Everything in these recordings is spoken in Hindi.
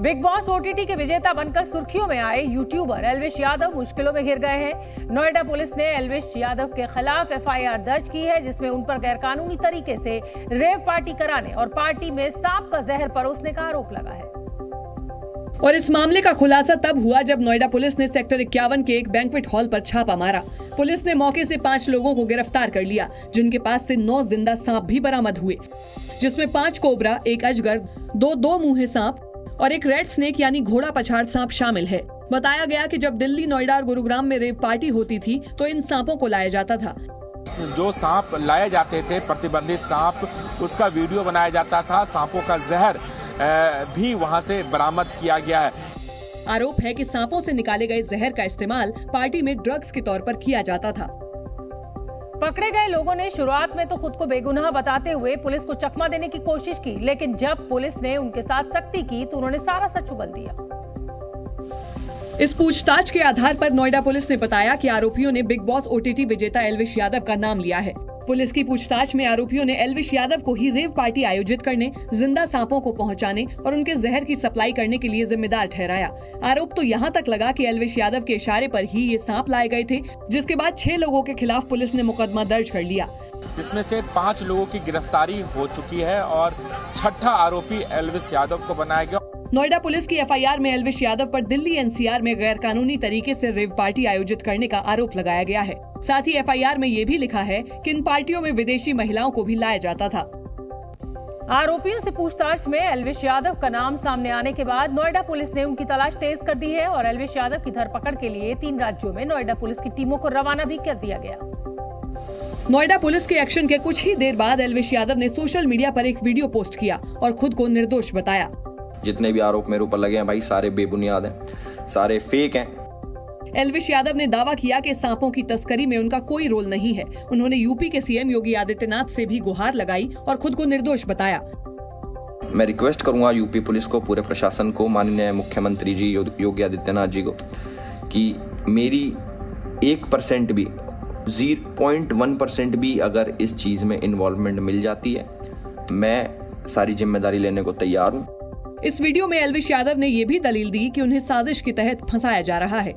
बिग बॉस ओटीटी के विजेता बनकर सुर्खियों में आए यूट्यूबर एल्विश यादव मुश्किलों में घिर गए हैं। नोएडा पुलिस ने एल्विश यादव के खिलाफ एफआईआर दर्ज की है, जिसमें उन पर गैरकानूनी तरीके से रेव पार्टी कराने और पार्टी में सांप का जहर परोसने का आरोप लगा है। और इस मामले का खुलासा तब हुआ जब नोएडा पुलिस ने सेक्टर 51 के एक बैंक्वेट हॉल पर छापा मारा। पुलिस ने मौके से 5 लोगों को गिरफ्तार कर लिया, जिनके पास से 9 जिंदा सांप भी बरामद हुए, जिसमें 5 कोबरा, 1 अजगर, 2 मुंहे सांप और एक रेड स्नेक यानी घोड़ा पछाड़ सांप शामिल है। बताया गया कि जब दिल्ली, नोएडा और गुरुग्राम में रेव पार्टी होती थी तो इन सांपों को लाया जाता था। जो सांप लाए जाते थे, प्रतिबंधित सांप, उसका वीडियो बनाया जाता था। सांपों का जहर भी वहां से बरामद किया गया है। आरोप है कि सांपों से निकाले गए जहर का इस्तेमाल पार्टी में ड्रग्स के तौर पर किया जाता था। पकड़े गए लोगों ने शुरुआत में तो खुद को बेगुनाह बताते हुए पुलिस को चकमा देने की कोशिश की, लेकिन जब पुलिस ने उनके साथ सख्ती की तो उन्होंने सारा सच उगल दिया। इस पूछताछ के आधार पर नोएडा पुलिस ने बताया कि आरोपियों ने बिग बॉस ओटीटी विजेता एल्विश यादव का नाम लिया है। पुलिस की पूछताछ में आरोपियों ने एल्विश यादव को ही रेव पार्टी आयोजित करने, जिंदा सांपों को पहुंचाने और उनके जहर की सप्लाई करने के लिए जिम्मेदार ठहराया। आरोप तो यहां तक लगा कि एल्विश यादव के इशारे पर ही ये सांप लाए गए थे, जिसके बाद 6 लोगों के खिलाफ पुलिस ने मुकदमा दर्ज कर लिया, जिसमें से 5 लोगों की गिरफ्तारी हो चुकी है और 6ठा आरोपी एल्विश यादव को बनाया गया। नोएडा पुलिस की एफआईआर में एल्विश यादव पर दिल्ली एनसीआर में गैरकानूनी तरीके से रेव पार्टी आयोजित करने का आरोप लगाया गया है। साथ ही एफआईआर में ये भी लिखा है कि इन पार्टियों में विदेशी महिलाओं को भी लाया जाता था। आरोपियों से पूछताछ में एल्विश यादव का नाम सामने आने के बाद नोएडा पुलिस ने उनकी तलाश तेज कर दी है और एल्विश यादव की धरपकड़ के लिए 3 राज्यों में नोएडा पुलिस की टीमों को रवाना भी कर दिया गया। नोएडा पुलिस के एक्शन के कुछ ही देर बाद एल्विश यादव ने सोशल मीडिया पर एक वीडियो पोस्ट किया और खुद को निर्दोष बताया। जितने भी आरोप मेरे ऊपर लगे हैं भाई, सारे बेबुनियाद हैं, सारे फेक हैं। एल्विश यादव ने दावा किया कि सांपों की तस्करी में उनका कोई रोल नहीं है। उन्होंने यूपी के सीएम योगी आदित्यनाथ से भी गुहार लगाई और खुद को निर्दोष बताया। मैं रिक्वेस्ट करूंगा यूपी पुलिस को, पूरे प्रशासन को, माननीय मुख्यमंत्री जी योगी आदित्यनाथ जी को, कि मेरी 1% भी, 0.1% भी अगर इस चीज में इन्वॉल्वमेंट मिल जाती है, मैं सारी जिम्मेदारी लेने को तैयार हूँ। इस वीडियो में एल्विश यादव ने ये भी दलील दी कि उन्हें साजिश के तहत फंसाया जा रहा है।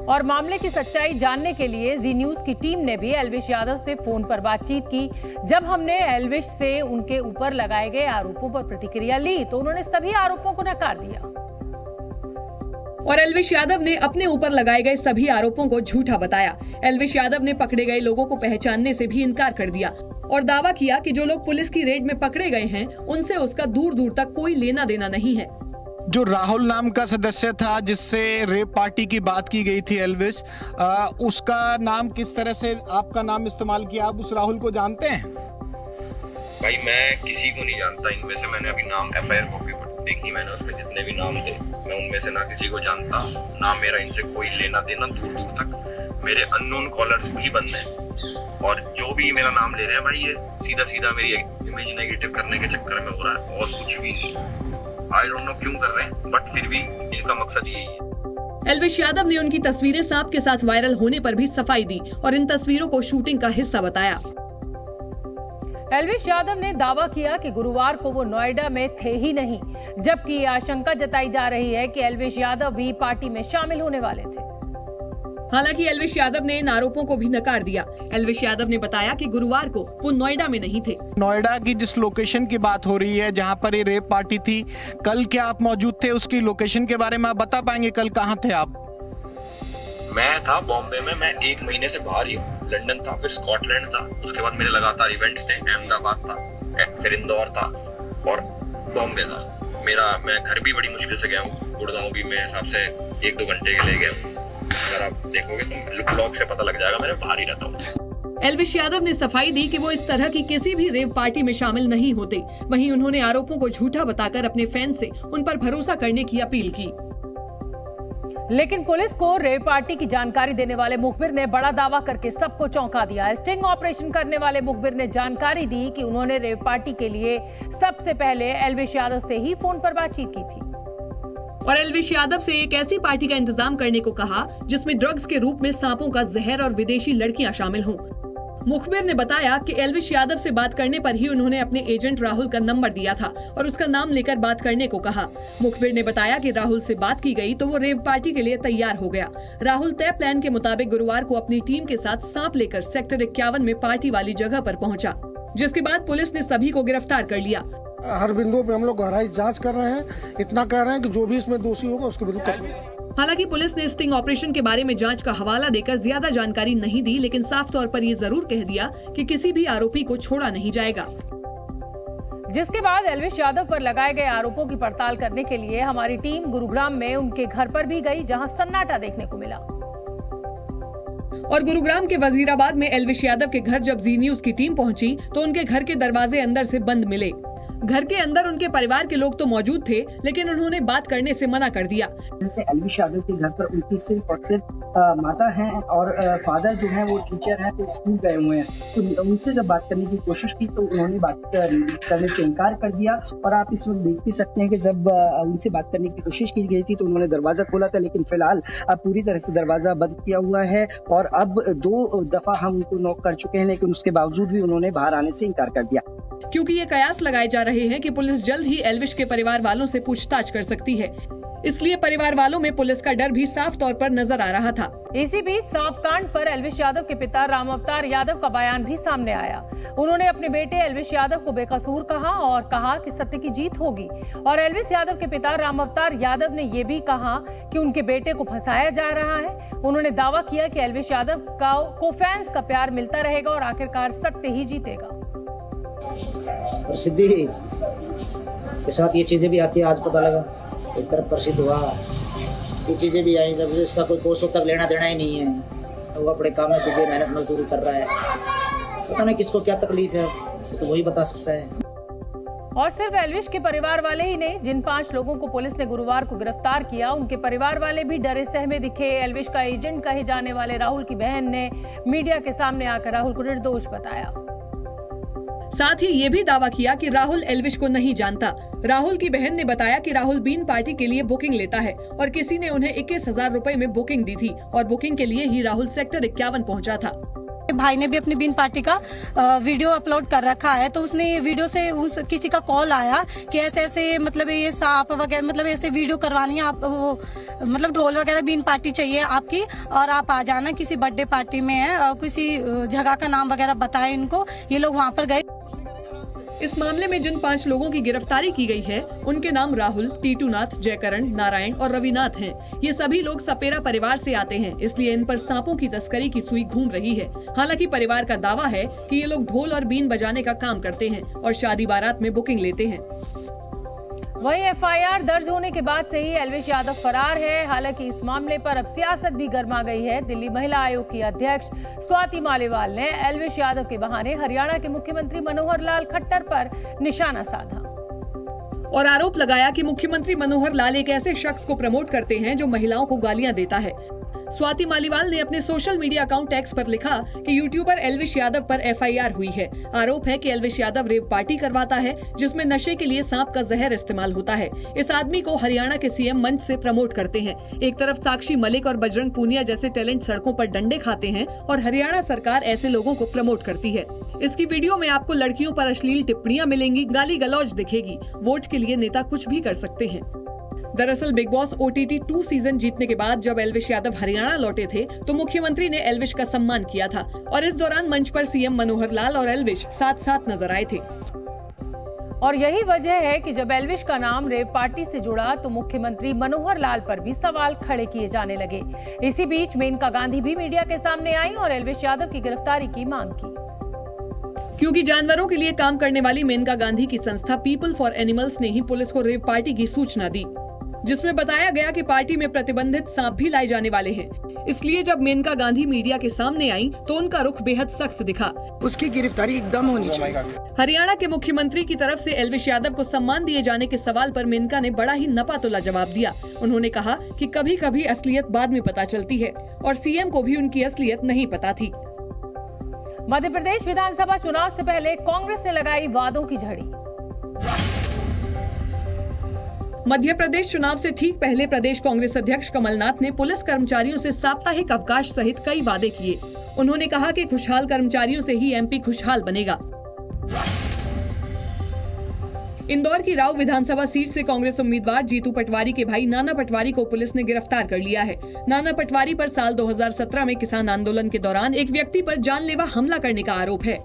और मामले की सच्चाई जानने के लिए जी न्यूज की टीम ने भी एल्विश यादव से फोन पर बातचीत की। जब हमने एल्विश से उनके ऊपर लगाए गए आरोपों पर प्रतिक्रिया ली तो उन्होंने सभी आरोपों को नकार दिया और एल्विश यादव ने अपने ऊपर लगाए गए सभी आरोपों को झूठा बताया। एल्विश यादव ने पकड़े गए लोगों को पहचानने से भी इनकार कर दिया और दावा किया कि जो लोग पुलिस की रेड में पकड़े गए हैं उनसे उसका दूर दूर तक कोई लेना देना नहीं है। जो राहुल नाम का सदस्य था जिससे रेप पार्टी की बात की गई थी एल्विश, उसका नाम किस तरह से आपका नाम इस्तेमाल किया, आप उस राहुल को जानते हैं? भाई मैं किसी को नहीं जानता इनमें से। मैंने अभी नाम एफआईआर कॉपी पर देखी, मैंने उसमें जितने भी नाम थे मैं उनमें से ना किसी को जानता, ना मेरा इनसे कोई लेना देना। दूर दूर तक मेरे अननोन कॉलर्स भी बंद हैं और जो भी मेरा नाम ले रहे हैं भाई, ये सीधा सीधा मेरी इमेज नेगेटिव करने के चक्कर में हो रहा है और कुछ भी नहीं। आई डोंट नो क्यों कर रहे हैं, बट फिर भी इनका मकसद यही है। एल्विश यादव ने उनकी तस्वीरें सांप के साथ वायरल होने पर भी सफाई दी और इन तस्वीरों को शूटिंग का हिस्सा बताया। एल्विश यादव ने दावा किया कि गुरुवार को वो नोएडा में थे ही नहीं, जबकि ये आशंका जताई जा रही है कि एल्विश यादव भी पार्टी में शामिल होने वाले थे। हालांकि एल्विश यादव ने इन आरोपों को भी नकार दिया। एल्विश यादव ने बताया कि गुरुवार को वो नोएडा में नहीं थे। नोएडा की जिस लोकेशन की बात हो रही है जहां पर ये रेप पार्टी थी, कल क्या आप मौजूद थे? उसकी लोकेशन के बारे में आप बता पाएंगे, कल कहां थे आप? मैं था बॉम्बे में, मैं 1 महीने से बाहर ही हूँ। लंदन था, फिर स्कॉटलैंड था, उसके बाद मेरे लगातार इवेंट्स थे। अहमदाबाद था, फिर इंदौर था और बॉम्बे था। मैं घर भी बड़ी मुश्किल से गया हूँ, गुड़गांव भी मेरे हिसाब से 1-2 घंटे के लिए गया हूँ। अगर आप देखोगे तो ब्लॉग से पता लग जाएगा, मैं बाहर ही रहता हूँ। एल्विश यादव ने सफाई दी कि वो इस तरह की किसी भी रेव पार्टी में शामिल नहीं होते। वहीं उन्होंने आरोपों को झूठा बताकर अपने फैंस से उन पर भरोसा करने की अपील की। लेकिन पुलिस को रेव पार्टी की जानकारी देने वाले मुखबिर ने बड़ा दावा करके सबको चौंका दिया। स्टिंग ऑपरेशन करने वाले मुखबिर ने जानकारी दी कि उन्होंने रेव पार्टी के लिए सबसे पहले एल्विश यादव से ही फोन पर बातचीत की थी और एल्विश यादव से एक ऐसी पार्टी का इंतजाम करने को कहा जिसमें ड्रग्स के रूप में सांपों का जहर और विदेशी लड़कियां शामिल हों। मुखबिर ने बताया कि एल्विश यादव से बात करने पर ही उन्होंने अपने एजेंट राहुल का नंबर दिया था और उसका नाम लेकर बात करने को कहा। मुखबिर ने बताया कि राहुल से बात की गई तो वो रेव पार्टी के लिए तैयार हो गया। राहुल तय प्लान के मुताबिक गुरुवार को अपनी टीम के साथ सांप लेकर सेक्टर 51 में पार्टी वाली जगह पर पहुंचा, जिसके बाद पुलिस ने सभी को गिरफ्तार कर लिया। हर बिंदु पे हम लोग गहराई जांच कर रहे हैं, इतना कह रहे हैं कि जो भी इसमें दोषी होगा उसके विरुद्ध कार्रवाई। हालांकि पुलिस ने स्टिंग ऑपरेशन के बारे में जांच का हवाला देकर ज्यादा जानकारी नहीं दी, लेकिन साफ तौर पर ये जरूर कह दिया कि किसी भी आरोपी को छोड़ा नहीं जाएगा। जिसके बाद एल्विश यादव पर लगाए गए आरोपों की पड़ताल करने के लिए हमारी टीम गुरुग्राम में उनके घर पर भी गई, जहां सन्नाटा देखने को मिला। और गुरुग्राम के वजीराबाद में एल्विश यादव के घर जब जी न्यूज की टीम पहुंची तो उनके घर के दरवाजे अंदर से बंद मिले। घर के अंदर उनके परिवार के लोग तो मौजूद थे, लेकिन उन्होंने बात करने से मना कर दिया। जैसे एल्विश यादव के घर पर उनकी सिर्फ और सिर्फ माता हैं और फादर जो हैं वो टीचर हैं, तो स्कूल गए हुए हैं। तो उनसे जब बात करने की कोशिश की तो उन्होंने बात करने से इनकार कर दिया। और आप इस वक्त देख भी सकते हैं कि जब उनसे बात करने की कोशिश की गई थी तो उन्होंने दरवाजा खोला था, लेकिन फिलहाल अब पूरी तरह से दरवाजा बंद किया हुआ है। और अब 2 दफा हम उनको नॉक कर चुके हैं, लेकिन उसके बावजूद भी उन्होंने बाहर आने से इनकार कर दिया। क्योंकि ये कयास लगाए जा रहे हैं कि पुलिस जल्द ही एल्विश के परिवार वालों से पूछताछ कर सकती है, इसलिए परिवार वालों में पुलिस का डर भी साफ तौर पर नजर आ रहा था। इसी बीच सांप कांड पर एल्विश यादव के पिता राम अवतार यादव का बयान भी सामने आया। उन्होंने अपने बेटे एल्विश यादव को बेकसूर कहा और कहा कि सत्य की जीत होगी। और एल्विश यादव के पिता राम अवतार यादव ने ये भी कहा कि उनके बेटे को फंसाया जा रहा है। उन्होंने दावा किया कि एल्विश यादव को फैंस का प्यार मिलता रहेगा और आखिरकार सत्य ही जीतेगा। प्रसिद्धि के साथ ये चीज़ें भी आती है। आज पता लगा एक तरफ प्रसिद्ध हुआ, ये चीज़ें भी आई जब इसका कोई कोसों तक लेना देना ही नहीं है। वो अपने काम में तुझे मेहनत मजदूरी कर रहा है, पता नहीं किसको क्या तकलीफ है तो वही बता सकता है। और सिर्फ एल्विश के परिवार वाले ही नहीं, जिन 5 लोगों को पुलिस ने गुरुवार को गिरफ्तार किया उनके परिवार वाले भी डरे सहमे दिखे। एल्विश का एजेंट कहे जाने वाले राहुल की बहन ने मीडिया के सामने आकर राहुल को निर्दोष बताया। साथ ही ये भी दावा किया कि राहुल एल्विश को नहीं जानता। राहुल की बहन ने बताया कि राहुल बीन पार्टी के लिए बुकिंग लेता है और किसी ने उन्हें 21,000 रुपए में बुकिंग दी थी और बुकिंग के लिए ही राहुल सेक्टर 51 पहुंचा था। भाई ने भी अपनी बीन पार्टी का वीडियो अपलोड कर रखा है, तो उसने वीडियो से किसी का कॉल आया कि ऐसे ऐसे मतलब ये सांप वगैरह मतलब ऐसे वीडियो करवानी है, आप वो मतलब ढोल वगैरह बीन पार्टी चाहिए आपकी और आप आ जाना, किसी बर्थडे पार्टी में है और किसी जगह का नाम वगैरह बताए इनको। ये लोग वहाँ पर गए। इस मामले में जिन 5 लोगों की गिरफ्तारी की गई है उनके नाम राहुल, टीटूनाथ, जयकरण, नारायण और रविनाथ हैं। ये सभी लोग सपेरा परिवार से आते हैं, इसलिए इन पर सांपों की तस्करी की सुई घूम रही है। हालांकि परिवार का दावा है कि ये लोग ढोल और बीन बजाने का काम करते हैं और शादी बारात में बुकिंग लेते हैं। वहीं एफआईआर दर्ज होने के बाद से ही एल्विश यादव फरार है। हालांकि इस मामले पर अब सियासत भी गर्मा गई है। दिल्ली महिला आयोग की अध्यक्ष स्वाति मालीवाल ने एल्विश यादव के बहाने हरियाणा के मुख्यमंत्री मनोहर लाल खट्टर पर निशाना साधा और आरोप लगाया कि मुख्यमंत्री मनोहर लाल एक ऐसे शख्स को प्रमोट करते हैं जो महिलाओं को गालियां देता है। स्वाति मालीवाल ने अपने सोशल मीडिया अकाउंट एक्स पर लिखा कि यूट्यूबर एल्विश यादव पर एफआईआर हुई है। आरोप है कि एल्विश यादव रेव पार्टी करवाता है जिसमें नशे के लिए सांप का जहर इस्तेमाल होता है। इस आदमी को हरियाणा के सीएम मंच से प्रमोट करते हैं। एक तरफ साक्षी मलिक और बजरंग पूनिया जैसे टैलेंट सड़कों पर डंडे खाते हैं और हरियाणा सरकार ऐसे लोगों को प्रमोट करती है। इसकी वीडियो में आपको लड़कियों पर अश्लील टिप्पणियां मिलेंगी, गाली गलौज दिखेगी। वोट के लिए नेता कुछ भी कर सकते हैं। दरअसल बिग बॉस OTT 2 सीजन जीतने के बाद जब एल्विश यादव हरियाणा लौटे थे तो मुख्यमंत्री ने एल्विश का सम्मान किया था और इस दौरान मंच पर सीएम मनोहर लाल और एल्विश साथ साथ नजर आए थे। और यही वजह है कि जब एल्विश का नाम रेव पार्टी से जुड़ा तो मुख्यमंत्री मनोहर लाल पर भी सवाल खड़े किए जाने लगे। इसी बीच मेनका गांधी भी मीडिया के सामने आई और एल्विश यादव की गिरफ्तारी की मांग की। क्योंकि जानवरों के लिए काम करने वाली मेनका गांधी की संस्था पीपल फॉर एनिमल्स ने ही पुलिस को रेव पार्टी की सूचना दी, जिसमें बताया गया कि पार्टी में प्रतिबंधित सांप भी लाए जाने वाले हैं। इसलिए जब मेनका गांधी मीडिया के सामने आई तो उनका रुख बेहद सख्त दिखा। उसकी गिरफ्तारी एकदम होनी चाहिए। हरियाणा के मुख्यमंत्री की तरफ से एल्विश यादव को सम्मान दिए जाने के सवाल पर मेनका ने बड़ा ही नपातुला जवाब दिया। उन्होंने कहा कि कभी कभी असलियत बाद में पता चलती है और सीएम को भी उनकी असलियत नहीं पता थी। मध्य प्रदेश विधानसभा चुनाव से पहले कांग्रेस ने लगाई वादों की झड़ी। मध्य प्रदेश चुनाव से ठीक पहले प्रदेश कांग्रेस अध्यक्ष कमलनाथ ने पुलिस कर्मचारियों से साप्ताहिक अवकाश सहित कई वादे किए। उन्होंने कहा कि खुशहाल कर्मचारियों से ही एमपी खुशहाल बनेगा। इंदौर की राव विधानसभा सीट से कांग्रेस उम्मीदवार जीतू पटवारी के भाई नाना पटवारी को पुलिस ने गिरफ्तार कर लिया है। नाना पटवारी पर साल 2017 में किसान आंदोलन के दौरान एक व्यक्ति पर जानलेवा हमला करने का आरोप है।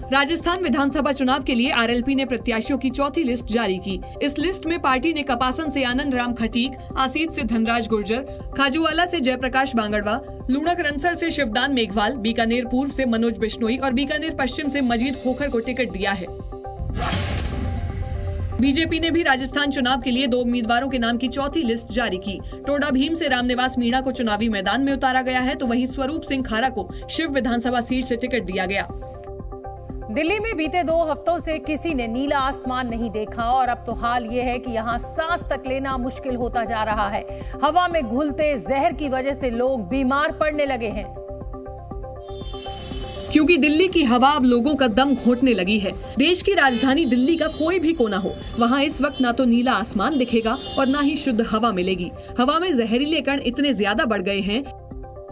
राजस्थान विधानसभा चुनाव के लिए आरएलपी ने प्रत्याशियों की चौथी लिस्ट जारी की। इस लिस्ट में पार्टी ने कपासन से आनंद राम खटीक, आसीत से धनराज गुर्जर, खाजूवाला से जयप्रकाश बांगड़वा, लूणक रनसर से शिवदान मेघवाल, बीकानेर पूर्व से मनोज बिश्नोई और बीकानेर पश्चिम से मजीद खोखर को टिकट दिया है। बीजेपी ने भी राजस्थान चुनाव के लिए 2 उम्मीदवारों के नाम की चौथी लिस्ट जारी की। टोडा भीम से रामनिवास मीणा को चुनावी मैदान में उतारा गया है, तो वहीं स्वरूप सिंह खारा को शिव विधानसभा सीट से टिकट दिया गया। दिल्ली में बीते 2 हफ्तों से किसी ने नीला आसमान नहीं देखा और अब तो हाल ये है कि यहाँ सांस तक लेना मुश्किल होता जा रहा है। हवा में घुलते जहर की वजह से लोग बीमार पड़ने लगे हैं, क्योंकि दिल्ली की हवा अब लोगों का दम घोटने लगी है। देश की राजधानी दिल्ली का कोई भी कोना हो, वहाँ इस वक्त ना तो नीला आसमान दिखेगा और ना ही शुद्ध हवा मिलेगी। हवा में जहरीले कण इतने ज्यादा बढ़ गए हैं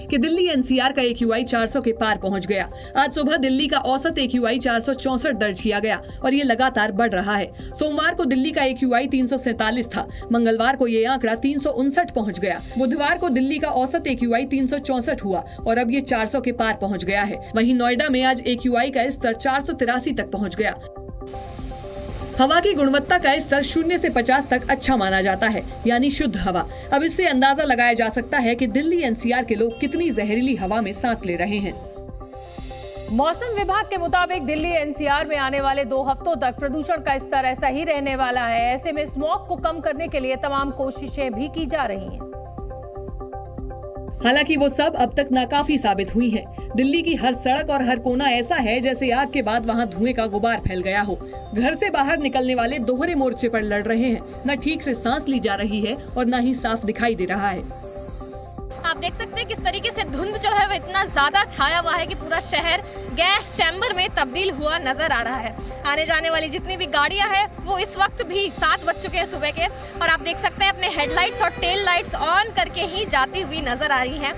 कि दिल्ली एनसीआर का AQI 400 के पार पहुंच गया। आज सुबह दिल्ली का औसत AQI 464 दर्ज किया गया और ये लगातार बढ़ रहा है। सोमवार को दिल्ली का AQI 347 था, मंगलवार को ये आंकड़ा 359 पहुंच गया। बुधवार को दिल्ली का औसत AQI 364 हुआ और अब ये 400 के पार पहुंच गया है। वहीं नोएडा में आज AQI का स्तर 483 तक पहुँच गया। हवा की गुणवत्ता का स्तर 0 से 50 तक अच्छा माना जाता है, यानी शुद्ध हवा। अब इससे अंदाजा लगाया जा सकता है कि दिल्ली एनसीआर के लोग कितनी जहरीली हवा में सांस ले रहे हैं। मौसम विभाग के मुताबिक दिल्ली एनसीआर में आने वाले 2 हफ्तों तक प्रदूषण का स्तर ऐसा ही रहने वाला है। ऐसे में स्मॉग को कम करने के लिए तमाम कोशिशें भी की जा रही हैं। हालांकि वो सब अब तक नाकाफी साबित हुई हैं। दिल्ली की हर सड़क और हर कोना ऐसा है जैसे आग के बाद वहाँ धुएं का गुबार फैल गया हो। घर से बाहर निकलने वाले दोहरे मोर्चे पर लड़ रहे हैं। न ठीक से सांस ली जा रही है और न ही साफ दिखाई दे रहा है। आप देख सकते हैं किस तरीके से धुंध जो है वो इतना ज्यादा छाया हुआ है कि पूरा शहर गैस चैम्बर में तब्दील हुआ नजर आ रहा है। आने जाने वाली जितनी भी गाड़ियां हैं वो इस वक्त भी 7 बज चुके हैं सुबह के, और आप देख सकते हैं अपने हेडलाइट्स और टेल लाइट्स ऑन करके ही जाती हुई नजर आ रही हैं।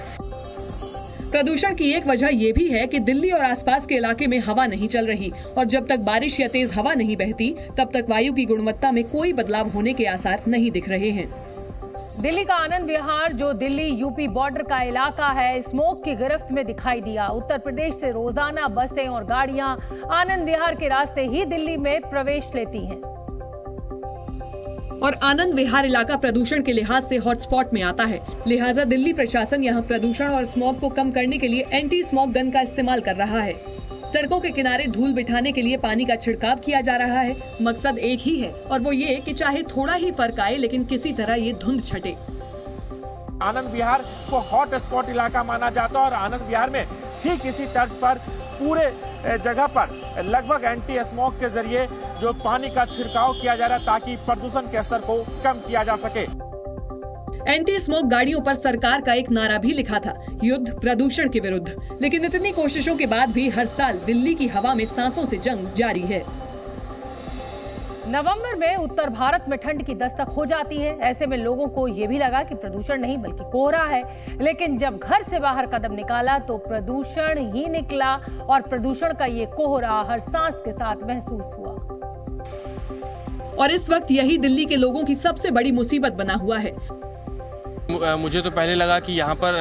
प्रदूषण की एक वजह ये भी है कि दिल्ली और आसपास के इलाके में हवा नहीं चल रही और जब तक बारिश या तेज हवा नहीं बहती तब तक वायु की गुणवत्ता में कोई बदलाव होने के आसार नहीं दिख रहे हैं। दिल्ली का आनंद विहार, जो दिल्ली यूपी बॉर्डर का इलाका है, स्मोक की गिरफ्त में दिखाई दिया। उत्तर प्रदेश से रोजाना बसें और गाड़ियां आनंद विहार के रास्ते ही दिल्ली में प्रवेश लेती हैं। और आनंद विहार इलाका प्रदूषण के लिहाज से हॉटस्पॉट में आता है, लिहाजा दिल्ली प्रशासन यहाँ प्रदूषण और स्मॉग को कम करने के लिए एंटी स्मॉग गन का इस्तेमाल कर रहा है। सड़कों के किनारे धूल बिठाने के लिए पानी का छिड़काव किया जा रहा है। मकसद एक ही है और वो ये कि चाहे थोड़ा ही फर्क आए लेकिन किसी तरह ये धुंध छटे। आनंद विहार को हॉट स्पॉट इलाका माना जाता है और आनंद विहार में ठीक इसी तर्ज पर पूरे जगह पर लगभग एंटी स्मॉग के जरिए जो पानी का छिड़काव किया जा रहा है ताकि प्रदूषण के स्तर को कम किया जा सके। एंटी स्मोक गाड़ियों पर सरकार का एक नारा भी लिखा था, युद्ध प्रदूषण के विरुद्ध। लेकिन इतनी कोशिशों के बाद भी हर साल दिल्ली की हवा में सांसों से जंग जारी है। नवंबर में उत्तर भारत में ठंड की दस्तक हो जाती है। ऐसे में लोगों को ये भी लगा कि प्रदूषण नहीं बल्कि कोहरा है, लेकिन जब घर से बाहर कदम निकाला तो प्रदूषण ही निकला और प्रदूषण का ये कोहरा हर सांस के साथ महसूस हुआ। और इस वक्त यही दिल्ली के लोगों की सबसे बड़ी मुसीबत बना हुआ है। मुझे तो पहले लगा कि यहाँ पर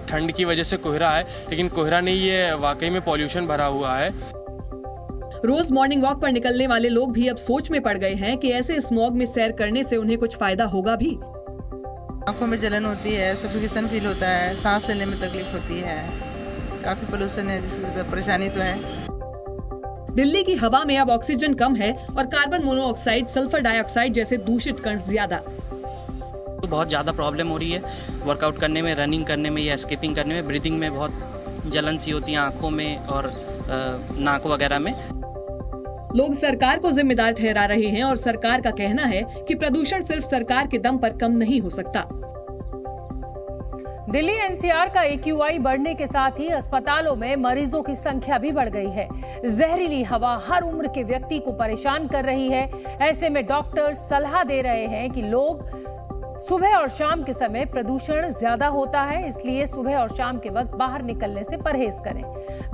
ठंड की वजह से कोहरा है, लेकिन कोहरा नहीं, ये वाकई में पॉल्यूशन भरा हुआ है। रोज मॉर्निंग वॉक पर निकलने वाले लोग भी अब सोच में पड़ गए हैं कि ऐसे स्मॉग में सैर करने से उन्हें कुछ फायदा होगा भी। आंखों में जलन होती है, सफोकेशन फील होता है, सांस लेने में तकलीफ होती है, काफी पोल्यूशन है जिससे परेशानी तो है। दिल्ली की हवा में अब ऑक्सीजन कम है और कार्बन मोनोऑक्साइड, सल्फर डाइऑक्साइड जैसे दूषित कण ज्यादा। तो बहुत ज़्यादा प्रॉब्लम हो रही है वर्कआउट करने में, रनिंग करने में या स्किपिंग करने में। ब्रीदिंग में बहुत जलन सी होती है आंखों में और नाक वगैरह में। लोग सरकार को जिम्मेदार ठहरा रहे हैं और सरकार का कहना है कि प्रदूषण सिर्फ सरकार के दम पर कम नहीं हो सकता। दिल्ली एनसीआर का AQI बढ़ने के साथ ही अस्पतालों में मरीजों की संख्या भी बढ़ गई है। जहरीली हवा हर उम्र के व्यक्ति को परेशान कर रही है। ऐसे में डॉक्टर सलाह दे रहे हैं कि लोग सुबह और शाम के समय प्रदूषण ज्यादा होता है, इसलिए सुबह और शाम के वक्त बाहर निकलने से परहेज करें।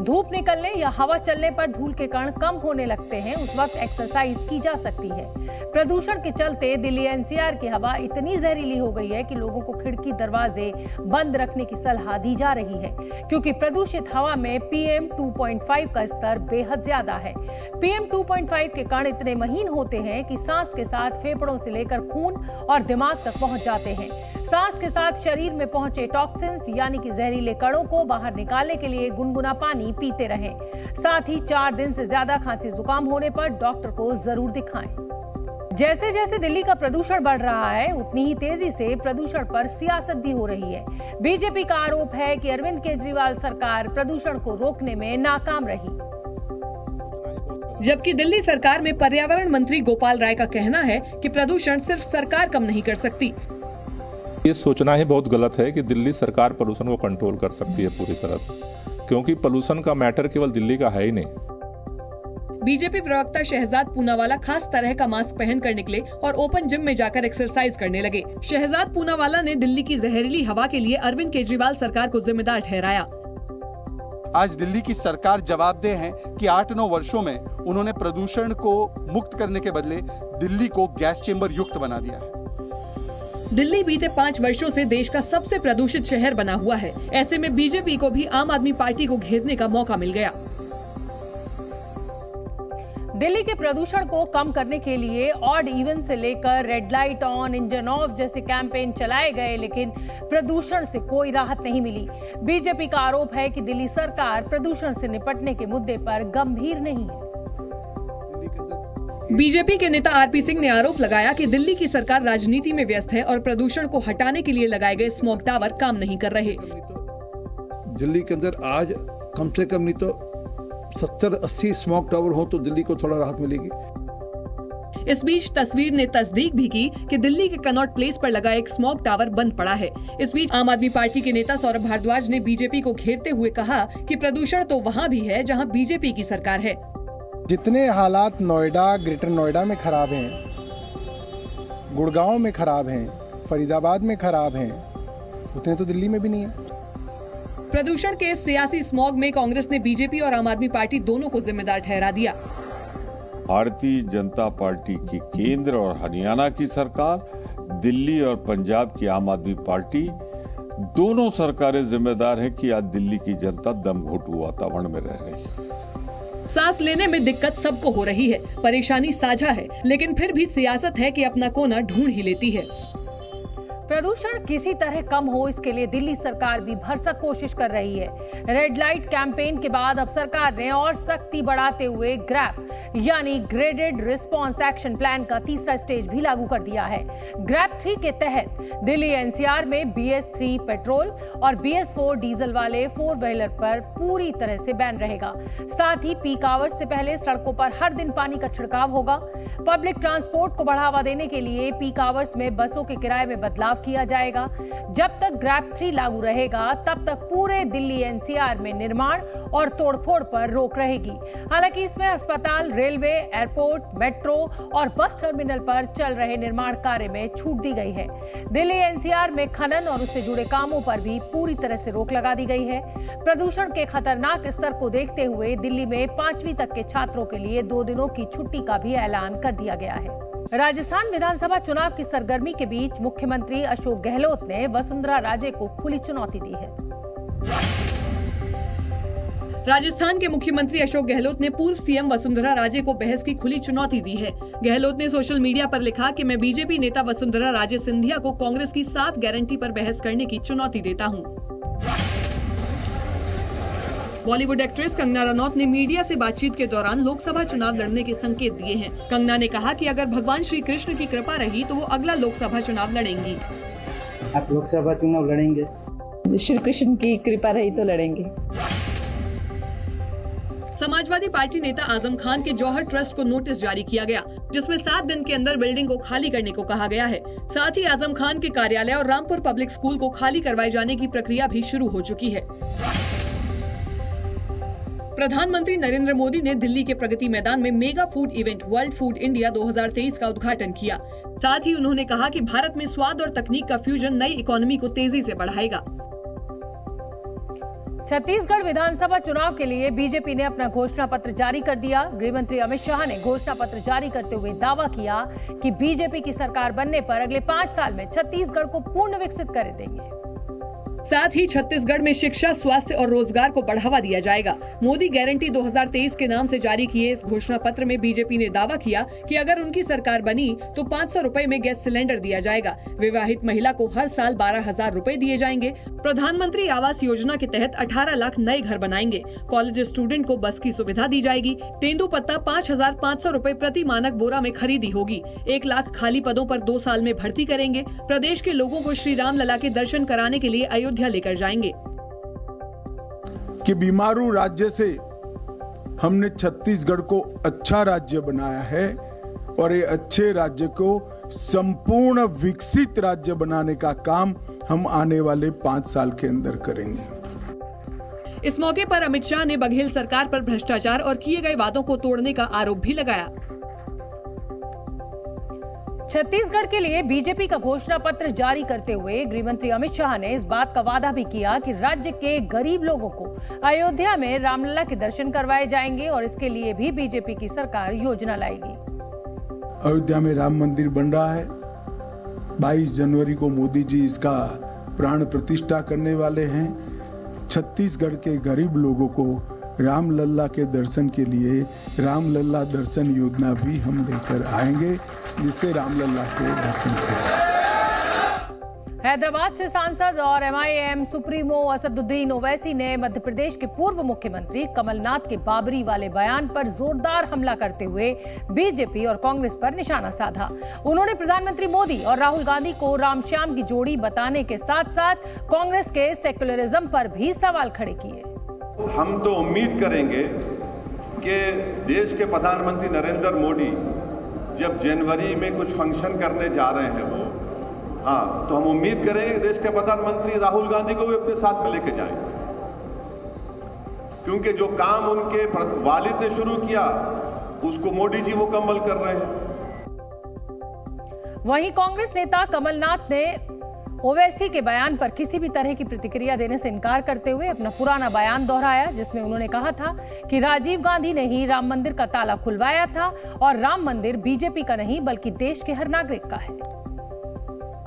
धूप निकलने या हवा चलने पर धूल के कण कम होने लगते हैं, उस वक्त एक्सरसाइज की जा सकती है। प्रदूषण के चलते दिल्ली एनसीआर की हवा इतनी जहरीली हो गई है कि लोगों को खिड़की दरवाजे बंद रखने की सलाह दी जा रही है, क्योंकि प्रदूषित हवा में PM 2.5 का स्तर बेहद ज्यादा है। PM 2.5 के कण इतने महीन होते हैं कि सांस के साथ फेफड़ों से लेकर खून और दिमाग तक पहुंच जाते हैं। सांस के साथ शरीर में पहुंचे टॉक्सिन्स यानी कि जहरीले कणों को बाहर निकालने के लिए गुनगुना पानी पीते रहें। साथ ही 4 दिन से ज्यादा खांसी जुकाम होने पर डॉक्टर को जरूर दिखाएं। जैसे जैसे दिल्ली का प्रदूषण बढ़ रहा है, उतनी ही तेजी से प्रदूषण पर सियासत भी हो रही है। बीजेपी का आरोप है कि अरविंद केजरीवाल सरकार प्रदूषण को रोकने में नाकाम रही, जबकि दिल्ली सरकार में पर्यावरण मंत्री गोपाल राय का कहना है कि प्रदूषण सिर्फ सरकार कम नहीं कर सकती। ये सोचना ही बहुत गलत है कि दिल्ली सरकार प्रदूषण को कंट्रोल कर सकती है पूरी तरह से, क्योंकि प्रदूषण का मैटर केवल दिल्ली का है ही नहीं। बीजेपी प्रवक्ता शहजाद पूनावाला खास तरह का मास्क पहनकर निकले और ओपन जिम में जाकर एक्सरसाइज करने लगे। शहजाद पूनावाला ने दिल्ली की जहरीली हवा के लिए अरविंद केजरीवाल सरकार को जिम्मेदार ठहराया। आज दिल्ली की सरकार जवाबदेह है कि 8-9 वर्षों में उन्होंने प्रदूषण को मुक्त करने के बदले दिल्ली को गैस चेंबर युक्त बना दिया है। दिल्ली बीते 5 वर्षों से देश का सबसे प्रदूषित शहर बना हुआ है। ऐसे में बीजेपी को भी आम आदमी पार्टी को घेरने का मौका मिल गया। दिल्ली के प्रदूषण को कम करने के लिए ऑड इवन से लेकर red light on, engine of जैसे कैंपेन चलाए गए, लेकिन प्रदूषण से कोई राहत नहीं मिली। बीजेपी का आरोप है कि दिल्ली सरकार प्रदूषण से निपटने के मुद्दे पर गंभीर नहीं है। बीजेपी के नेता आरपी सिंह ने आरोप लगाया कि दिल्ली की सरकार राजनीति में व्यस्त है और प्रदूषण को हटाने के लिए लगाए गए स्मॉग टावर काम नहीं कर रहे। दिल्ली के अंदर आज कम से कम नहीं तो 70-80 स्मॉग टावर हो तो दिल्ली को थोड़ा राहत मिलेगी। इस बीच तस्वीर ने तस्दीक भी की कि दिल्ली के कनॉट प्लेस पर लगा एक स्मॉग टावर बंद पड़ा है। इस बीच आम आदमी पार्टी के नेता सौरभ भारद्वाज ने बीजेपी को घेरते हुए कहा कि प्रदूषण तो वहाँ भी है जहाँ बीजेपी की सरकार है। जितने हालात नोएडा, ग्रेटर नोएडा में खराब हैं, गुड़गांव में खराब हैं, फरीदाबाद में खराब हैं, उतने तो दिल्ली में भी नहीं है। प्रदूषण के सियासी स्मॉग में कांग्रेस ने बीजेपी और आम आदमी पार्टी दोनों को जिम्मेदार ठहरा दिया। भारतीय जनता पार्टी की केंद्र और हरियाणा की सरकार, दिल्ली और पंजाब की आम आदमी पार्टी, दोनों सरकारें जिम्मेदार हैं कि आज दिल्ली की जनता दमघोटू वातावरण में रह रही है। सांस लेने में दिक्कत सबको हो रही है, परेशानी साझा है, लेकिन फिर भी सियासत है कि अपना कोना ढूंढ ही लेती है। प्रदूषण किसी तरह कम हो, इसके लिए दिल्ली सरकार भी भरसक कोशिश कर रही है। रेड लाइट कैंपेन के बाद अब सरकार ने और सख्ती बढ़ाते हुए ग्रैप यानी ग्रेडेड रिस्पांस एक्शन प्लान का तीसरा स्टेज भी लागू कर दिया है। ग्रैप 3 के तहत दिल्ली एनसीआर में BS3 पेट्रोल और BS4 डीजल वाले 4 व्हीलर पर पूरी तरह से बैन रहेगा। साथ ही पीक आवर्स से पहले सड़कों पर हर दिन पानी का छिड़काव होगा। पब्लिक ट्रांसपोर्ट को बढ़ावा देने के लिए पीक आवर्स में बसों के किराए में बदलाव किया जाएगा। जब तक ग्रैप 3 लागू रहेगा, तब तक पूरे दिल्ली एनसीआर में निर्माण और तोड़फोड़ पर रोक रहेगी। हालांकि इसमें अस्पताल, रेलवे, एयरपोर्ट, मेट्रो और बस टर्मिनल पर चल रहे निर्माण कार्य में छूट दी गई है। दिल्ली एनसीआर में खनन और उससे जुड़े कामों पर भी पूरी तरह से रोक लगा दी गई है। प्रदूषण के खतरनाक स्तर को देखते हुए दिल्ली में 5वीं तक के छात्रों के लिए 2 दिनों की छुट्टी का भी ऐलान कर दिया गया है। राजस्थान विधानसभा चुनाव की सरगर्मी के बीच मुख्यमंत्री अशोक गहलोत ने वसुंधरा राजे को खुली चुनौती दी है। राजस्थान के मुख्यमंत्री अशोक गहलोत ने पूर्व सीएम वसुंधरा राजे को बहस की खुली चुनौती दी है। गहलोत ने सोशल मीडिया पर लिखा कि मैं बीजेपी नेता वसुंधरा राजे सिंधिया को कांग्रेस की 7 गारंटी पर बहस करने की चुनौती देता हूं। बॉलीवुड एक्ट्रेस कंगना रनौत ने मीडिया से बातचीत के दौरान लोकसभा चुनाव लड़ने के संकेत दिए हैं। कंगना ने कहा कि अगर भगवान श्री कृष्ण की कृपा रही तो वो अगला लोकसभा चुनाव लड़ेंगी। आप लोकसभा चुनाव लड़ेंगे? श्री कृष्ण की कृपा रही तो लड़ेंगे। समाजवादी पार्टी नेता आजम खान के जौहर ट्रस्ट को नोटिस जारी किया गया, जिसमें 7 दिन के अंदर बिल्डिंग को खाली करने को कहा गया है। साथ ही आजम खान के कार्यालय और रामपुर पब्लिक स्कूल को खाली करवाए जाने की प्रक्रिया भी शुरू हो चुकी है। प्रधानमंत्री नरेंद्र मोदी ने दिल्ली के प्रगति मैदान में mega food event world food India 2023 का उद्घाटन किया। साथ ही उन्होंने कहा कि भारत में स्वाद और तकनीक का फ्यूजन नई इकोनॉमी को तेजी से बढ़ाएगा। छत्तीसगढ़ विधानसभा चुनाव के लिए बीजेपी ने अपना घोषणा पत्र जारी कर दिया। गृह मंत्री अमित शाह ने घोषणा पत्र जारी करते हुए दावा किया कि बीजेपी की सरकार बनने पर अगले 5 साल में छत्तीसगढ़ को पूर्ण विकसित कर देंगे। साथ ही छत्तीसगढ़ में शिक्षा, स्वास्थ्य और रोजगार को बढ़ावा दिया जाएगा। मोदी गारंटी 2023 के नाम से जारी किए इस घोषणा पत्र में बीजेपी ने दावा किया कि अगर उनकी सरकार बनी तो 500 रुपए में गैस सिलेंडर दिया जाएगा। विवाहित महिला को हर साल 12,000 रुपए दिए जाएंगे। प्रधानमंत्री आवास योजना के तहत 18 लाख नए घर बनाएंगे। कॉलेज स्टूडेंट को बस की सुविधा दी जाएगी। तेंदुपत्ता 5,500 रुपए प्रति मानक बोरा में खरीदी होगी। 1 लाख खाली पदों पर 2 साल में भर्ती करेंगे। प्रदेश के लोगों को श्री राम लला के दर्शन कराने के लिए अयोध्या लेकर जाएंगे। कि बीमारू राज्य से हमने छत्तीसगढ़ को अच्छा राज्य बनाया है और ये अच्छे राज्य को संपूर्ण विकसित राज्य बनाने का काम हम आने वाले 5 साल के अंदर करेंगे। इस मौके पर अमित शाह ने बघेल सरकार पर भ्रष्टाचार और किए गए वादों को तोड़ने का आरोप भी लगाया। छत्तीसगढ़ के लिए बीजेपी का घोषणा पत्र जारी करते हुए गृह मंत्री अमित शाह ने इस बात का वादा भी किया कि राज्य के गरीब लोगों को अयोध्या में रामलला के दर्शन करवाए जाएंगे और इसके लिए भी बीजेपी की सरकार योजना लाएगी। अयोध्या में राम मंदिर बन रहा है। 22 जनवरी को मोदी जी इसका प्राण प्रतिष्ठा करने वाले हैं। छत्तीसगढ़ के गरीब लोगों को रामलला के दर्शन के लिए रामलला दर्शन योजना भी हम लेकर आएंगे, जिससे रामलला के दर्शन करें। हैदराबाद से सांसद और एमआईएम सुप्रीमो असदुद्दीन ओवैसी ने मध्य प्रदेश के पूर्व मुख्यमंत्री कमलनाथ के बाबरी वाले बयान पर जोरदार हमला करते हुए बीजेपी और कांग्रेस पर निशाना साधा। उन्होंने प्रधानमंत्री मोदी और राहुल गांधी को रामश्याम की जोड़ी बताने के साथ साथ कांग्रेस के सेक्युलरिज्म पर भी सवाल खड़े किए। हम तो उम्मीद करेंगे कि देश के प्रधानमंत्री नरेंद्र मोदी जब जनवरी में कुछ फंक्शन करने जा रहे हैं तो हम उम्मीद करेंगे देश के प्रधानमंत्री राहुल गांधी को भी अपने साथ में लेके जाएं, क्योंकि जो काम उनके वालिद ने शुरू किया उसको मोदी जी मुकम्मल कर रहे हैं। वहीं कांग्रेस नेता कमलनाथ ने ओवैसी के बयान पर किसी भी तरह की प्रतिक्रिया देने से इनकार करते हुए अपना पुराना बयान दोहराया, जिसमें उन्होंने कहा था कि राजीव गांधी ने ही राम मंदिर का ताला खुलवाया था और राम मंदिर बीजेपी का नहीं बल्कि देश के हर नागरिक का है।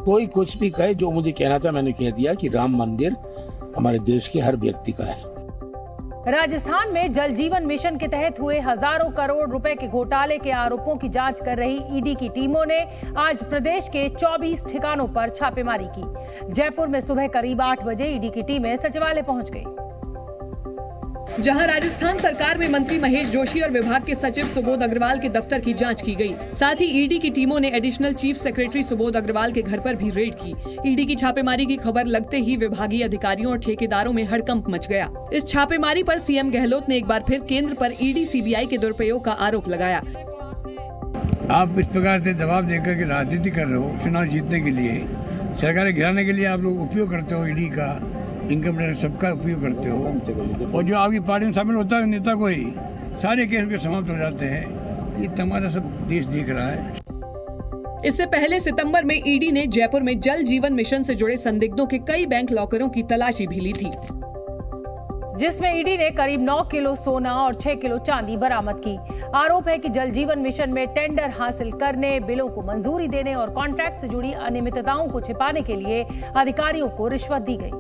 कोई कुछ भी कहे, जो मुझे कहना था मैंने कह दिया कि राम मंदिर हमारे देश के हर व्यक्ति का है। राजस्थान में जल जीवन मिशन के तहत हुए हजारों करोड़ रुपए के घोटाले के आरोपों की जांच कर रही ईडी की टीमों ने आज प्रदेश के 24 ठिकानों पर छापेमारी की। जयपुर में सुबह करीब 8 बजे ईडी की टीमें सचिवालय पहुंच गई, जहां राजस्थान सरकार में मंत्री महेश जोशी और विभाग के सचिव सुबोध अग्रवाल के दफ्तर की जांच की गई। साथ ही ईडी की टीमों ने additional chief secretary Subodh Agrawal के घर पर भी रेड की। ईडी की छापेमारी की खबर लगते ही विभागीय अधिकारियों और ठेकेदारों में हड़कंप मच गया। इस छापेमारी पर सीएम गहलोत ने एक बार फिर केंद्र पर ईडी सीबीआई के दुरुपयोग का आरोप लगाया। आप इस प्रकार से दबाव देकर के राजनीति कर रहे हो, चुनाव जीतने के लिए, सरकारें गिराने के लिए आप लोग उपयोग करते हो, ईडी का, इनकम टैक्स सबका उपयोग करते हो, और जो आपकी पार्टी में शामिल होता है नेता कोई, सारे केस के समाप्त हो जाते हैं। ये तमाशा सब देश देख रहा है। इससे पहले सितंबर में ईडी ने जयपुर में जल जीवन मिशन से जुड़े संदिग्धों के कई बैंक लॉकरों की तलाशी भी ली थी, जिसमें ईडी ने करीब 9 किलो सोना और 6 किलो चांदी बरामद की। आरोप है कि जल जीवन मिशन में टेंडर हासिल करने, बिलों को मंजूरी देने और कॉन्ट्रैक्ट से जुड़ी अनियमितताओं को छिपाने के लिए अधिकारियों को रिश्वत दी गई।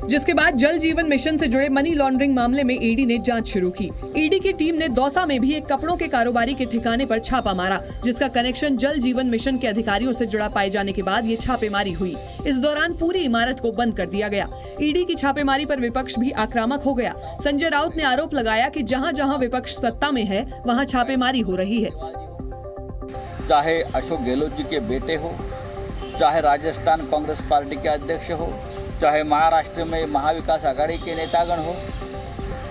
जिसके बाद जल जीवन मिशन से जुड़े मनी लॉन्ड्रिंग मामले में ईडी ने जांच शुरू की। ईडी की टीम ने दौसा में भी एक कपड़ों के कारोबारी के ठिकाने पर छापा मारा, जिसका कनेक्शन जल जीवन मिशन के अधिकारियों से जुड़ा पाए जाने के बाद ये छापेमारी हुई। इस दौरान पूरी इमारत को बंद कर दिया गया। ईडी की छापेमारी पर विपक्ष भी आक्रामक हो गया। संजय राउत ने आरोप लगाया कि जहां जहां विपक्ष सत्ता में है वहां छापेमारी हो रही है। चाहे अशोक गहलोत जी के बेटे हो, चाहे राजस्थान कांग्रेस पार्टी के अध्यक्ष हो, चाहे महाराष्ट्र में महाविकास आघाड़ी के नेतागण हो,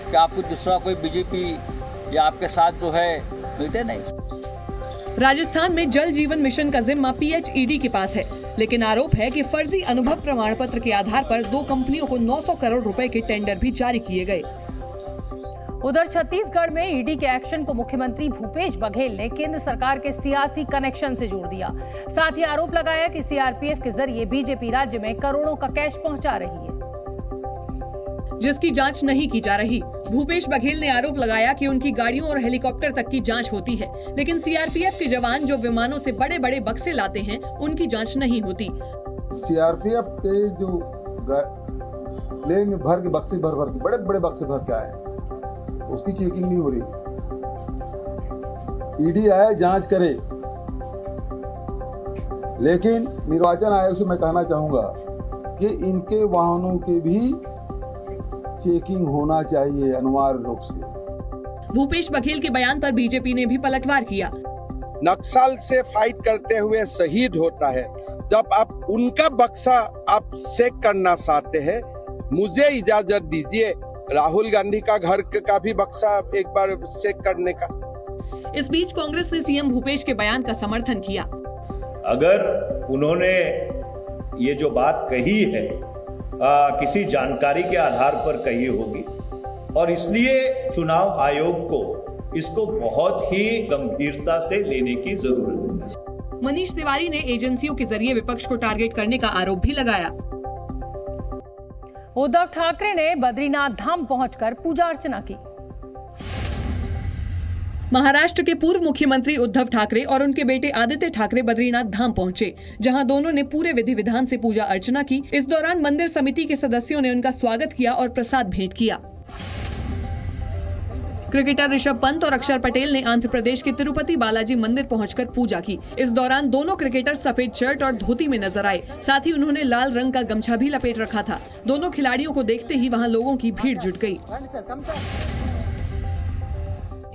क्या आपको दूसरा कोई बीजेपी या आपके साथ जो है मिलते नहीं। राजस्थान में जल जीवन मिशन का जिम्मा पीएचईडी के पास है, लेकिन आरोप है कि फर्जी अनुभव प्रमाण पत्र के आधार पर 2 कंपनियों को 900 करोड़ रुपए के टेंडर भी जारी किए गए। उधर छत्तीसगढ़ में ईडी के एक्शन को मुख्यमंत्री भूपेश बघेल ने केंद्र सरकार के सियासी कनेक्शन से जोड़ दिया। साथ ही आरोप लगाया कि सीआरपीएफ के जरिए बीजेपी राज्य में करोड़ों का कैश पहुंचा रही है, जिसकी जांच नहीं की जा रही। भूपेश बघेल ने आरोप लगाया कि उनकी गाड़ियों और हेलीकॉप्टर तक की जांच होती है, लेकिन सीआरपीएफ के जवान जो विमानों से बड़े बड़े बक्से लाते हैं उनकी जांच नहीं होती। सीआरपीएफ के जो प्लेन में भर के बक्से भर के बड़े बड़े बक्से भर के आए, उसकी चेकिंग नहीं हो रही। ईडी आए जांच करे, लेकिन निर्वाचन आयोग से मैं कहना चाहूंगा कि इनके वाहनों के भी चेकिंग होना चाहिए अनिवार्य रूप से। भूपेश बघेल के बयान पर बीजेपी ने भी पलटवार किया। नक्सल से फाइट करते हुए शहीद होता है, जब आप उनका बक्सा आप चेक करना चाहते हैं, मुझे इजाजत दीजिए राहुल गांधी का घर का भी बक्सा एक बार चेक करने का। इस बीच कांग्रेस ने सीएम भूपेश के बयान का समर्थन किया। अगर उन्होंने ये जो बात कही है किसी जानकारी के आधार पर कही होगी और इसलिए चुनाव आयोग को इसको बहुत ही गंभीरता से लेने की जरूरत है। मनीष तिवारी ने एजेंसियों के जरिए विपक्ष को टारगेट करने का आरोप भी लगाया। उद्धव ठाकरे ने बद्रीनाथ धाम पहुंचकर पूजा अर्चना की। महाराष्ट्र के पूर्व मुख्यमंत्री उद्धव ठाकरे और उनके बेटे आदित्य ठाकरे बद्रीनाथ धाम पहुंचे, जहां दोनों ने पूरे विधि विधान से पूजा अर्चना की। इस दौरान मंदिर समिति के सदस्यों ने उनका स्वागत किया और प्रसाद भेंट किया। क्रिकेटर ऋषभ पंत और अक्षर पटेल ने आंध्र प्रदेश के तिरुपति बालाजी मंदिर पहुंचकर पूजा की। इस दौरान दोनों क्रिकेटर सफेद शर्ट और धोती में नजर आए। साथ ही उन्होंने लाल रंग का गमछा भी लपेट रखा था। दोनों खिलाड़ियों को देखते ही वहां लोगों की भीड़ जुट गई।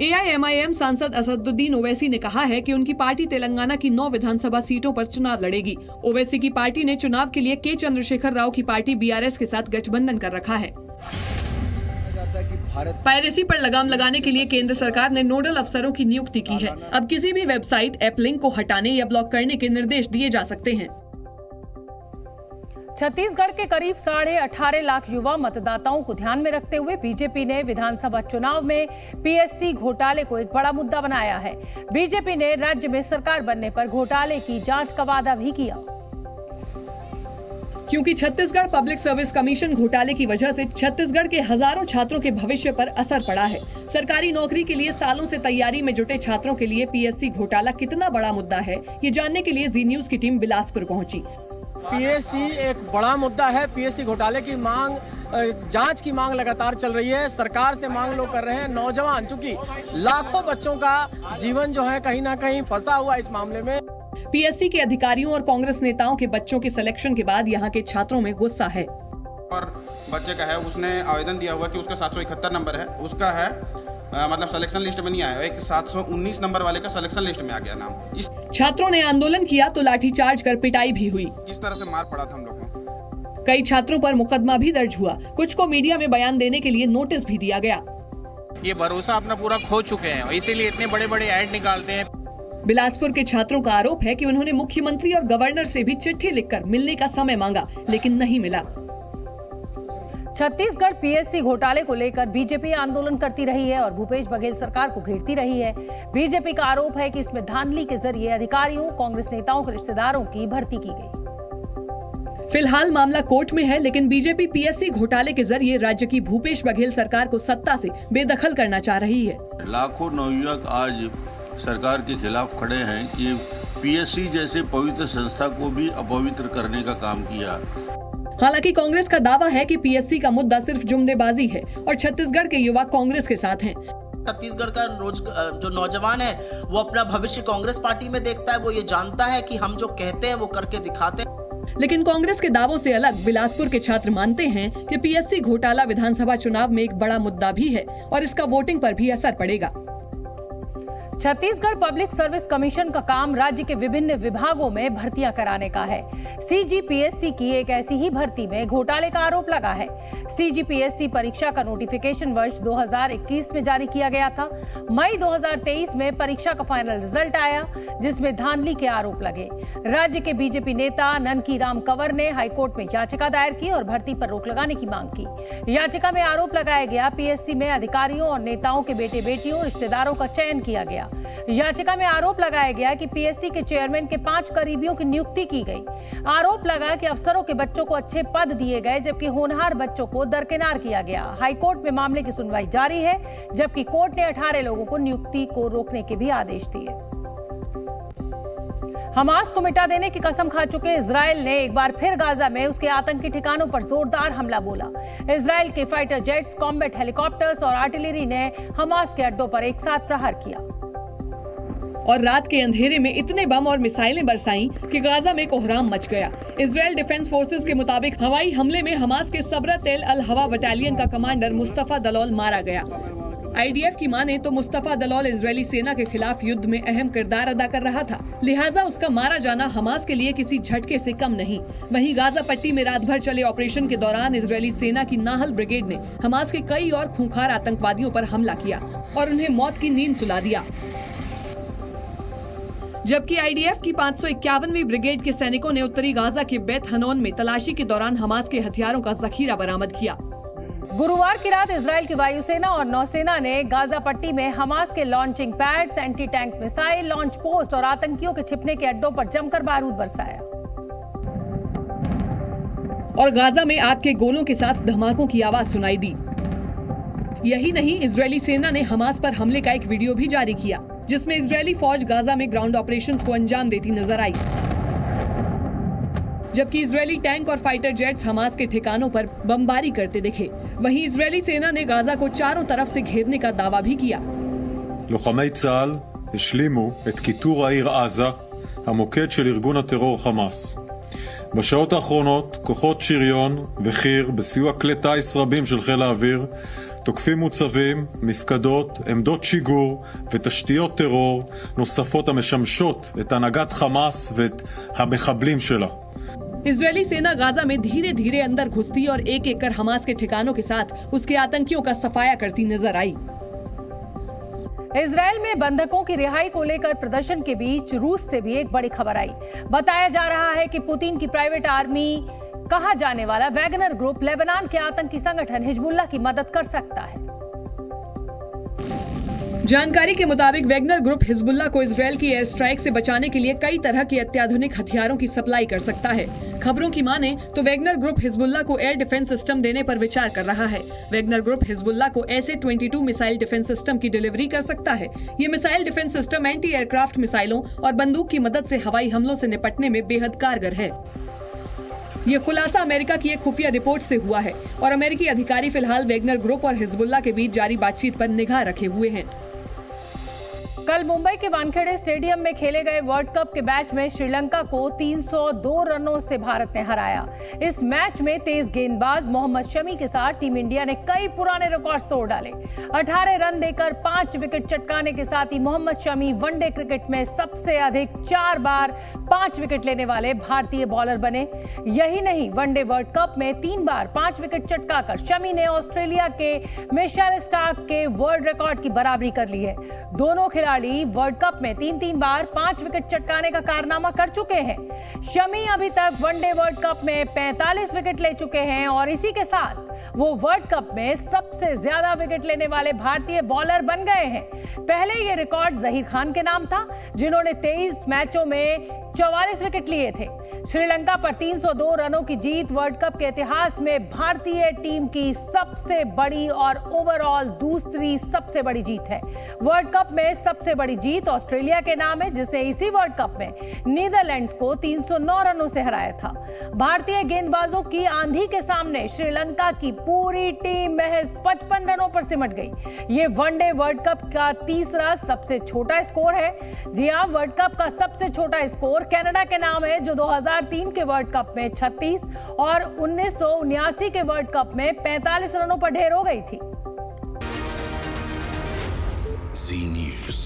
AIMIM सांसद असदुद्दीन ओवैसी ने कहा है कि उनकी पार्टी तेलंगाना की 9 विधानसभा सीटों पर चुनाव लड़ेगी। ओवैसी की पार्टी ने चुनाव के लिए के चंद्रशेखर राव की पार्टी BRS के साथ गठबंधन कर रखा है। पायरेसी पर लगाम लगाने के लिए केंद्र सरकार ने नोडल अफसरों की नियुक्ति की है। अब किसी भी वेबसाइट, ऐप लिंक को हटाने या ब्लॉक करने के निर्देश दिए जा सकते हैं। छत्तीसगढ़ के करीब 18.5 लाख युवा मतदाताओं को ध्यान में रखते हुए बीजेपी ने विधानसभा चुनाव में PSC घोटाले को एक बड़ा मुद्दा बनाया है। बीजेपी ने राज्य में सरकार बनने पर घोटाले की जांच का वादा भी किया। क्योंकि छत्तीसगढ़ पब्लिक सर्विस कमीशन घोटाले की वजह से छत्तीसगढ़ के हजारों छात्रों के भविष्य पर असर पड़ा है। सरकारी नौकरी के लिए सालों से तैयारी में जुटे छात्रों के लिए PSC घोटाला कितना बड़ा मुद्दा है, ये जानने के लिए जी न्यूज की टीम बिलासपुर पहुंची। PSC एक बड़ा मुद्दा है। PSC घोटाले की मांग, जांच की मांग लगातार चल रही है। सरकार से मांग लोग कर रहे हैं। नौजवान, चूंकि लाखों बच्चों का जीवन जो है कहीं ना कहीं फंसा हुआ इस मामले में। PSC के अधिकारियों और कांग्रेस नेताओं के बच्चों के सिलेक्शन के बाद यहाँ के छात्रों में गुस्सा है। और बच्चे का है, उसने आवेदन दिया हुआ कि उसका 771 नंबर है, उसका है मतलब सिलेक्शन लिस्ट में नहीं आया। एक 719 नंबर वाले का सिलेक्शन लिस्ट में आ गया नाम। इस छात्रों ने आंदोलन किया तो लाठीचार्ज कर पिटाई भी हुई। किस तरह से मार पड़ा था हम लोगों को। कई छात्रों पर मुकदमा भी दर्ज हुआ। कुछ को मीडिया में बयान देने के लिए नोटिस भी दिया गया। ये भरोसा अपना पूरा खो चुके हैं, इसीलिए इतने बड़े बड़े ऐड निकालते हैं। बिलासपुर के छात्रों का आरोप है कि उन्होंने मुख्यमंत्री और गवर्नर से भी चिट्ठी लिखकर मिलने का समय मांगा, लेकिन नहीं मिला। छत्तीसगढ़ PSC घोटाले को लेकर बीजेपी आंदोलन करती रही है और भूपेश बघेल सरकार को घेरती रही है। बीजेपी का आरोप है कि इसमें धांधली के जरिए अधिकारियों, कांग्रेस नेताओं के रिश्तेदारों की भर्ती की गई। फिलहाल मामला कोर्ट में है, लेकिन बीजेपी PSC घोटाले के जरिए राज्य की भूपेश बघेल सरकार को सत्ता से बेदखल करना चाह रही है। लाखों नवयुवक आज सरकार के खिलाफ खड़े हैं कि PSC जैसे पवित्र संस्था को भी अपवित्र करने का काम किया। हालांकि कांग्रेस का दावा है कि PSC का मुद्दा सिर्फ जुमलेबाजी है और छत्तीसगढ़ के युवा कांग्रेस के साथ हैं। छत्तीसगढ़ का जो नौजवान है वो अपना भविष्य कांग्रेस पार्टी में देखता है। वो ये जानता है कि हम जो कहते हैं वो करके दिखाते हैं। लेकिन कांग्रेस के दावों से अलग बिलासपुर के छात्र मानते हैं कि PSC घोटाला विधानसभा चुनाव में एक बड़ा मुद्दा भी है और इसका वोटिंग पर भी असर पड़ेगा। छत्तीसगढ़ पब्लिक सर्विस कमीशन का काम राज्य के विभिन्न विभागों में भर्तियां कराने का है। CGPSC की एक ऐसी ही भर्ती में घोटाले का आरोप लगा है। CGPSC परीक्षा का नोटिफिकेशन वर्ष 2021 में जारी किया गया था। मई 2023 में परीक्षा का फाइनल रिजल्ट आया, जिसमें धांधली के आरोप लगे। राज्य के बीजेपी नेता ननकी राम कंवर ने हाईकोर्ट में याचिका दायर की और भर्ती पर रोक लगाने की मांग की। याचिका में आरोप लगाया गया पीएससी में अधिकारियों और नेताओं के बेटे बेटियों रिश्तेदारों का चयन किया गया। याचिका में आरोप लगाया गया कि पीएससी के चेयरमैन के 5 करीबियों की नियुक्ति की गई। आरोप लगा कि अफसरों के बच्चों को अच्छे पद दिए गए, जबकि होनहार बच्चों को दरकिनार किया गया। हाईकोर्ट में मामले की सुनवाई जारी है, जबकि कोर्ट ने 18 लोगों को नियुक्ति को रोकने के भी आदेश दिए। हमास को मिटा देने की कसम खा चुके इजरायल ने एक बार फिर गाजा में उसके आतंकी ठिकानों पर जोरदार हमला बोला। इजरायल के फाइटर जेट्स, कॉम्बैट हेलीकॉप्टर्स और आर्टिलरी ने हमास के अड्डों पर एक साथ प्रहार किया और रात के अंधेरे में इतने बम और मिसाइलें बरसाईं कि गाजा में कोहराम मच गया। इजरायल डिफेंस फोर्सेस के मुताबिक हवाई हमले में हमास के सबरा तेल अल हवा बटालियन का कमांडर मुस्तफा दलौल मारा गया। आईडीएफ की माने तो मुस्तफा दलौल इजरायली सेना के खिलाफ युद्ध में अहम किरदार अदा कर रहा था, लिहाजा उसका मारा जाना हमास के लिए किसी झटके से कम नहीं। वहीं गाजा पट्टी में रात भर चले ऑपरेशन के दौरान इजरायली सेना की नाहल ब्रिगेड ने हमास के कई और खूंखार आतंकवादियों पर हमला किया और उन्हें मौत की नींद सुला दिया। जबकि आईडीएफ की 551वीं ब्रिगेड के सैनिकों ने उत्तरी गाजा के बेत हनोन में तलाशी के दौरान हमास के हथियारों का जखीरा बरामद किया। गुरुवार की रात इजरायल की वायुसेना और नौसेना ने गाजा पट्टी में हमास के launching pads, anti tank missile launch post और आतंकियों के छिपने के अड्डों पर जमकर बारूद बरसाया और गाजा में आग के गोलों के साथ धमाकों की आवाज सुनाई दी। यही नहीं, इजरायली सेना ने हमास पर हमले का एक वीडियो भी जारी किया, जिसमें इजरायली फौज गाजा में ग्राउंड ऑपरेशंस को अंजाम देती नजर आई, जबकि इजरायली टैंक और फाइटर जेट्स हमास के ठिकानों पर बमबारी करते दिखे। वहीं इजरायली सेना ने गाजा को चारों तरफ से घेरने का दावा भी किया। לוחמי צה"ל השלימו את כיתור העיר עזה, המוקד של ארגון הטרור חמאס. בשעות האחרונות כוחות שריון וחי"ר בסיוע כלי טיס רבים של חיל האוויר תוקפים מוצבים, מפקדות, עמדות שיגור ותשתיות טרור נוספות המשמשות את הנהגת חמאס ואת המחבלים שלה. इजरायली सेना गाजा में धीरे धीरे अंदर घुसती और एक एक कर हमास के ठिकानों के साथ उसके आतंकियों का सफाया करती नजर आई। इजरायल में बंधकों की रिहाई को लेकर प्रदर्शन के बीच रूस से भी एक बड़ी खबर आई। बताया जा रहा है कि पुतिन की प्राइवेट आर्मी कहा जाने वाला वैगनर ग्रुप लेबनान के आतंकी संगठन हिजबुल्लाह की मदद कर सकता है। जानकारी के मुताबिक वैगनर ग्रुप हिजबुल्लाह को इजरायल की एयर स्ट्राइक से बचाने के लिए कई तरह के अत्याधुनिक हथियारों की सप्लाई कर सकता है। खबरों की माने तो वैगनर ग्रुप हिजबुल्लाह को एयर डिफेंस सिस्टम देने पर विचार कर रहा है। वैगनर ग्रुप हिजबुल्लाह को SA-22 मिसाइल डिफेंस सिस्टम की डिलीवरी कर सकता है। ये missile defence system anti aircraft मिसाइलों और बंदूक की मदद से हवाई हमलों से निपटने में बेहद कारगर है। ये खुलासा अमेरिका की एक खुफिया रिपोर्ट से हुआ है और अमेरिकी अधिकारी फिलहाल वैगनर ग्रुप और हिजबुल्लाह के बीच जारी बातचीत पर निगाह रखे हुए हैं। कल मुंबई के वानखेड़े स्टेडियम में खेले गए वर्ल्ड कप के मैच में श्रीलंका को 302 रनों से भारत ने हराया। इस मैच में तेज गेंदबाज मोहम्मद शमी के साथ टीम इंडिया ने कई पुराने रिकॉर्ड्स तोड़ डाले। 18 रन देकर 5 विकेट चटकाने के साथ ही मोहम्मद शमी वनडे क्रिकेट में सबसे अधिक 4 बार 5 विकेट लेने वाले भारतीय बॉलर बने। यही नहीं, वनडे वर्ल्ड कप में 3 बार 5 विकेट चटकाकर शमी ने ऑस्ट्रेलिया के मिशेल स्टार्क के वर्ल्ड रिकॉर्ड की बराबरी कर ली है। दोनों खिलाड़ी वर्ल्ड कप में 3 बार 5 विकेट चटकाने का कारनामा कर चुके हैं। शमी अभी तक वनडे वर्ल्ड कप में 45 विकेट ले चुके हैं और इसी के साथ वो वर्ल्ड कप में सबसे ज्यादा विकेट लेने वाले भारतीय बॉलर बन गए हैं। पहले ये रिकॉर्ड जहीर खान के नाम था, जिन्होंने 23 मैचों में 44 विकेट लिए थे। श्रीलंका पर 302 रनों की जीत वर्ल्ड कप के इतिहास में भारतीय टीम की सबसे बड़ी और ओवरऑल दूसरी सबसे बड़ी जीत है। वर्ल्ड कप में सबसे बड़ी जीत ऑस्ट्रेलिया के नाम है, जिसने इसी वर्ल्ड कप में नीदरलैंड्स को 309 रनों से हराया था। भारतीय गेंदबाजों की आंधी के सामने श्रीलंका की पूरी टीम महज 55 रनों पर सिमट गई। ये वनडे वर्ल्ड कप का तीसरा सबसे छोटा स्कोर है। जी हां, वर्ल्ड कप का सबसे छोटा स्कोर कनाडा के नाम है, जो 2003 के वर्ल्ड कप में 36 और 1979 के वर्ल्ड कप में 45 रनों पर ढेर हो गई थी। Zee News.